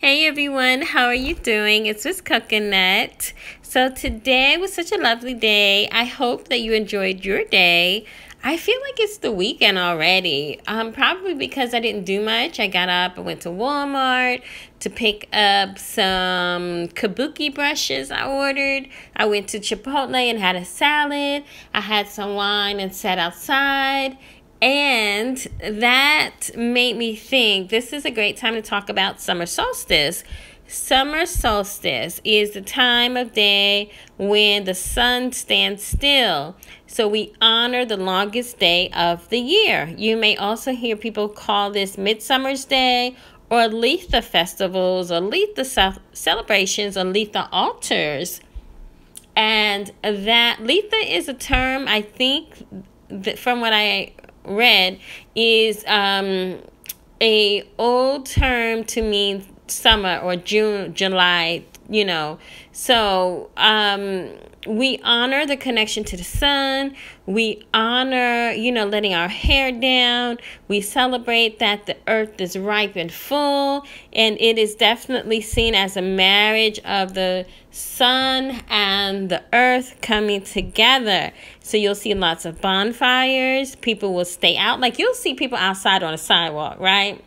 Hey everyone, how are you doing? It's Miss Coconut. So today was such a lovely day. I hope that you enjoyed your day. I feel like it's the weekend already. Probably because I didn't do much. I got up and went to Walmart to pick up some kabuki brushes I ordered. I went to Chipotle and had a salad. I had some wine and sat outside. And that made me think this is a great time to talk about summer solstice. Summer solstice is the time of day when the sun stands still. So we honor the longest day of the year. You may also hear people call this Midsummer's Day or Letha festivals or Letha celebrations or Letha altars. And that Letha is a term, I think, that from what I read, is a old term to mean summer or June, July, So we honor the connection to the sun. We honor, letting our hair down. We celebrate that the earth is ripe and full. And it is definitely seen as a marriage of the sun and the earth coming together. So you'll see lots of bonfires. People will stay out. Like you'll see people outside on a sidewalk, right?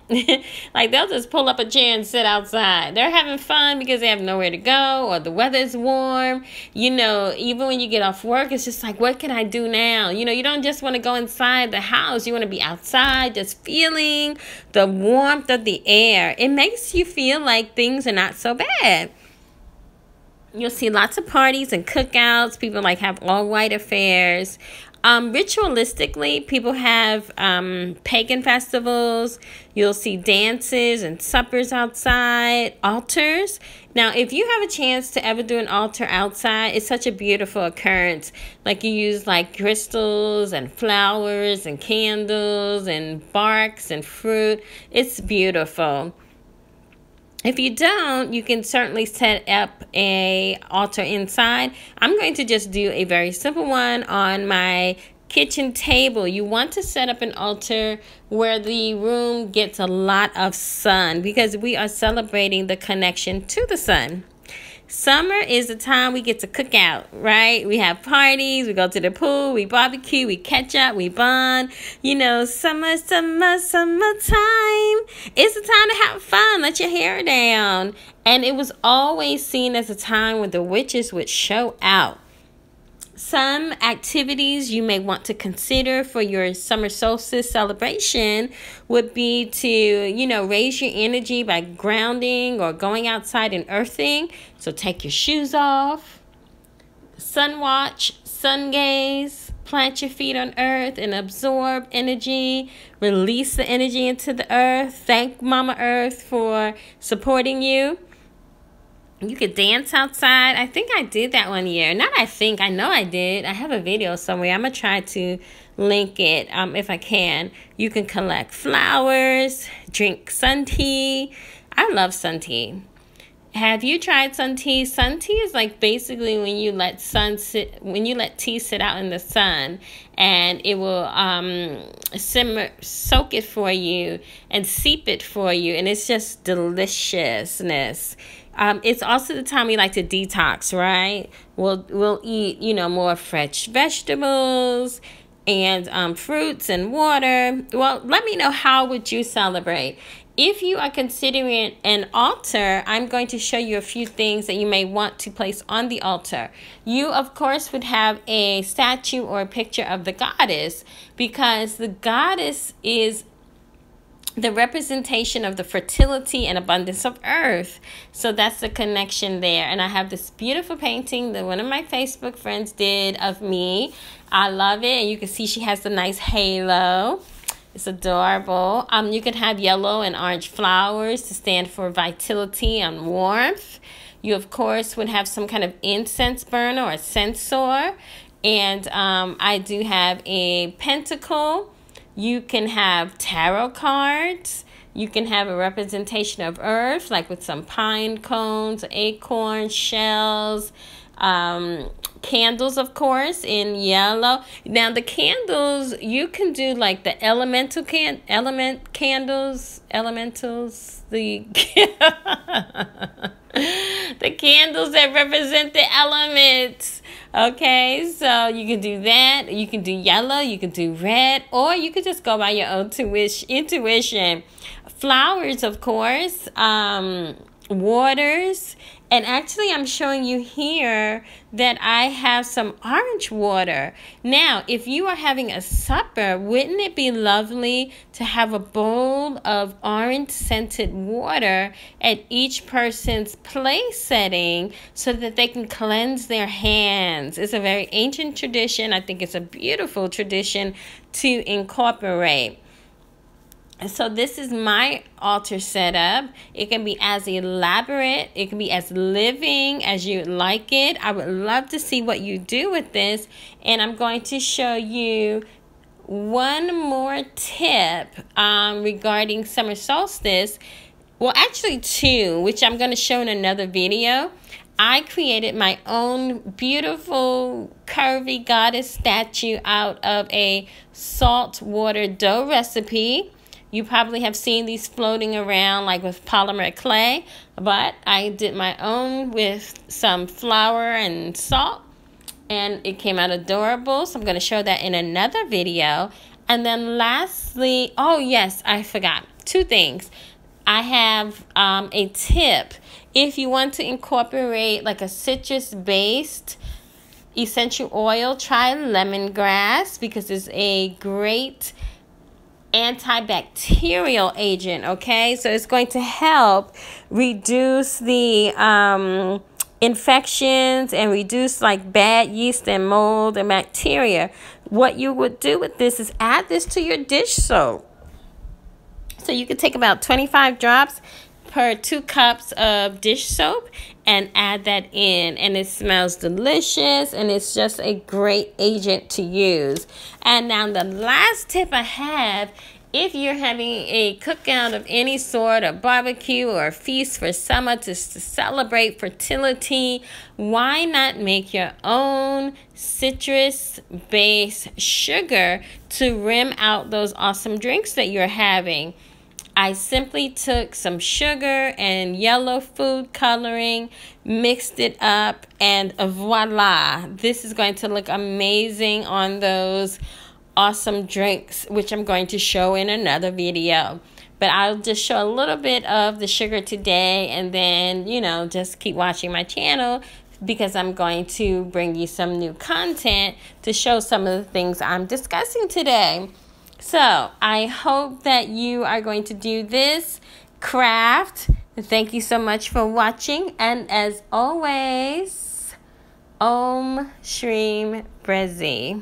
Like they'll just pull up a chair and sit outside. They're having fun because they have nowhere to go or the weather is warm. Even when you get off work, it's just like, what can I do now? You don't just want to go inside the house. You want to be outside, just feeling the warmth of the air. It makes you feel like things are not so bad. You'll see lots of parties and cookouts. People have all white affairs. Ritualistically, people have pagan festivals. You'll see dances and suppers outside, altars. Now, if you have a chance to ever do an altar outside, it's such a beautiful occurrence. You use crystals and flowers and candles and barks and fruit. It's beautiful. If you don't, you can certainly set up a altar inside. I'm going to just do a very simple one on my kitchen table. You want to set up an altar where the room gets a lot of sun because we are celebrating the connection to the sun. Summer is the time we get to cook out, right? We have parties, we go to the pool, we barbecue, we catch up, we bond. Summertime. It's the time to have fun, let your hair down. And it was always seen as a time when the witches would show out. Some activities you may want to consider for your summer solstice celebration would be to, raise your energy by grounding or going outside and earthing. So take your shoes off, sun watch, sun gaze, plant your feet on earth and absorb energy, release the energy into the earth. Thank Mama Earth for supporting you. You could dance outside. I think I did that one year. I know I did. I have a video somewhere. I'm going to try to link it if I can. You can collect flowers, drink sun tea. I love sun tea. Have you tried sun tea? Sun tea is basically when you let tea sit out in the sun, and it will soak it for you and seep it for you, and it's just deliciousness. It's also the time we like to detox, right? We'll eat, more fresh vegetables and fruits and water. Well, let me know, how would you celebrate? If you are considering an altar, I'm going to show you a few things that you may want to place on the altar. You, of course, would have a statue or a picture of the goddess, because the goddess is the representation of the fertility and abundance of earth. So that's the connection there. And I have this beautiful painting that one of my Facebook friends did of me. I love it. And you can see she has the nice halo. It's adorable. You can have yellow and orange flowers to stand for vitality and warmth. You, of course, would have some kind of incense burner or censer. And I do have a pentacle. You can have tarot cards. You can have a representation of earth, with some pine cones, acorns, shells, candles, of course, in yellow. Now, the candles, you can do the elementals, the candles that represent the elements. Okay, so you can do that. You can do yellow, you can do red, or you could just go by your own intuition. Flowers, of course, waters. And actually, I'm showing you here that I have some orange water. Now, if you are having a supper, wouldn't it be lovely to have a bowl of orange-scented water at each person's place setting so that they can cleanse their hands? It's a very ancient tradition. I think it's a beautiful tradition to incorporate. So this is my altar setup. It can be as elaborate, it can be as living as you like it. I would love to see what you do with this. And I'm going to show you one more tip regarding summer solstice. Well, actually two, which I'm going to show in another video. I created my own beautiful curvy goddess statue out of a saltwater dough recipe. You probably have seen these floating around like with polymer clay, but I did my own with some flour and salt, and it came out adorable. So I'm going to show that in another video. And then lastly, oh yes, I forgot two things. I have a tip. If you want to incorporate like a citrus-based essential oil, try lemongrass because it's a great antibacterial agent, okay? So it's going to help reduce the infections and reduce like bad yeast and mold and bacteria. What you would do with this is add this to your dish soap. So you could take about 25 drops per 2 cups of dish soap and add that in, and it smells delicious and it's just a great agent to use. And now the last tip I have, if you're having a cookout of any sort, a barbecue or a feast for summer to celebrate fertility, why not make your own citrus-based sugar to rim out those awesome drinks that you're having? I simply took some sugar and yellow food coloring, mixed it up, and voila. This is going to look amazing on those awesome drinks, which I'm going to show in another video. But I'll just show a little bit of the sugar today, and then, just keep watching my channel because I'm going to bring you some new content to show some of the things I'm discussing today. So I hope that you are going to do this craft. Thank you so much for watching. And as always, Om Shrim Brezi.